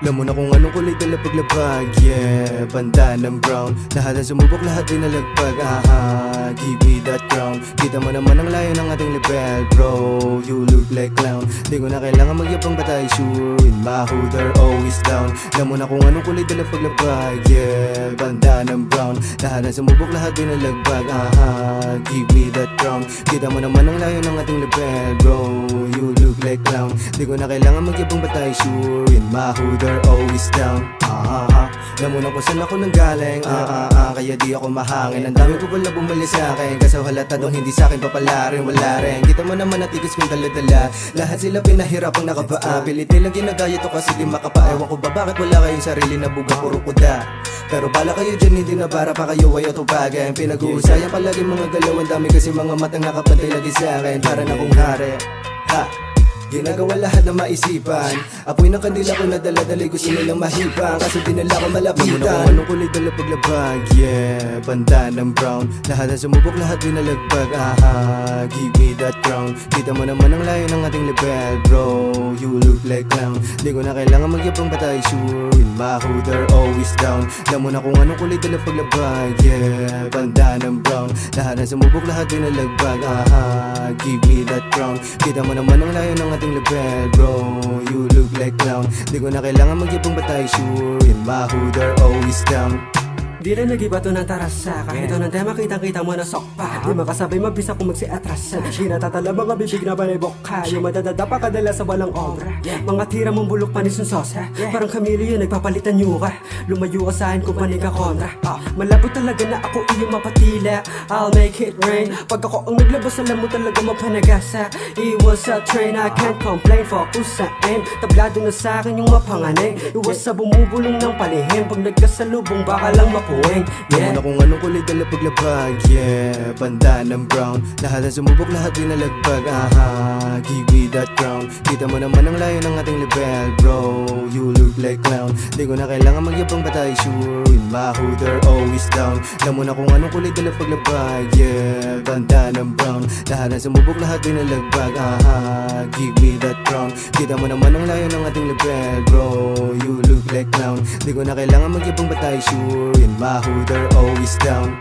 Alam mo na kung anong kulay dala paglabag. Yeah, banda ng brown. Lahat ang sumubok, lahat din nalagpag. Give me that crown. Kita mo naman ang layo ng ating level. Bro, you look like clown. Di ko na kailangan magyabang batay. Sure, in my hood are always down. Alam mo na kung anong kulay dala paglabag. Yeah, banda ng brown. Lahat ang sumubok, lahat din nalagbag. Give me that crown. Kita mo naman ang layo ng ating level. Bro, you look like clown. Di ko na kailangan magyabang batay. Sure, in my hood are always down. Alam mo na kung saan ako nanggaling. Kaya di ako mahangin. Ang dami ko pala bumalik sa akin. Kaso halatadong hindi sa akin papalarin. Wala rin, kita mo naman natigis kong dala-dala. Lahat sila pinahirapang nakabaa. Pilit nilang ginagaya to kasi di makapa. Ewan ko ba bakit wala kayong sarili na buga, puro kuda. Pero bala kayo dyan, hindi na para pa kayo ay autobagan. Pinag-uusayan palagi mga galaw. Ang dami kasi mga matang nakapatay lagi sa akin. Para na kong hari. Ginagawa lahat na maisipan. Apoy ng kandila ko na dala-dali, gusto nilang mahibang. Kaso di nila ko malapitan. Alam mo na kung anong kulay dala paglabag. Yeah, banda ng brown. Lahat ang sumubok, lahat din nalagbag. Give me that crown. Kita mo naman ang layo ng ating level. Bro, you look like clown. Di ko na kailangan magyabang batay. Sure, in my hood are always down. Alam mo na kung anong kulay dala paglabag. Yeah, banda ng brown. Lahat ang sumubok, lahat din nalagbag. Give me that crown. Kita mo naman ang layo ng ating level. Bro, you look like clown. Di ko na kailangan magyabang batay. Sure, in my hood are always down. Di rin nag-iba to ng tarasa. Kahit anong tema, kitang-kita mo na sokpa. Di makasabay, mabisa kung magsi-atras. Di natatala mga bibig na balibok ka. Yung madadadapa kadala sa walang obra. Mga tira mong bulok panis ng sosa. Parang kamilyo, nagpapalitan nyo ka. Lumayo ka sa akin kung panig ka kontra. Malabo talaga na ako iyong mapatila. I'll make it rain. Pag ako ang naglabas, alam mo talaga mapanagasa. Iwas sa train, I can't complain. Focus sa aim, tablado na sa akin yung mapanganay. Iwas sa bumubulong ng palihim. Pag nagkasalubong, baka lang mapuwing. Alam mo na kung anong kulay dala paglabag. Yeah, banda ng brown. Lahat ang sumubok, lahat din nalagbag. Give me that crown. Kita mo naman ang layo ng ating level. Bro, you look like clown. Di ko na kailangan magyabang batay. Sure, in my hood are always down. Alam mo na kung anong kulay dala paglabag. Yeah, banda ng brown. Lahat ang sumubok, lahat din nalagbag. Give me that crown. Kita mo naman ang layo ng ating level. Bro, you look like clown. Di ko na kailangan magyabang batay. Sure, in my hood are always down.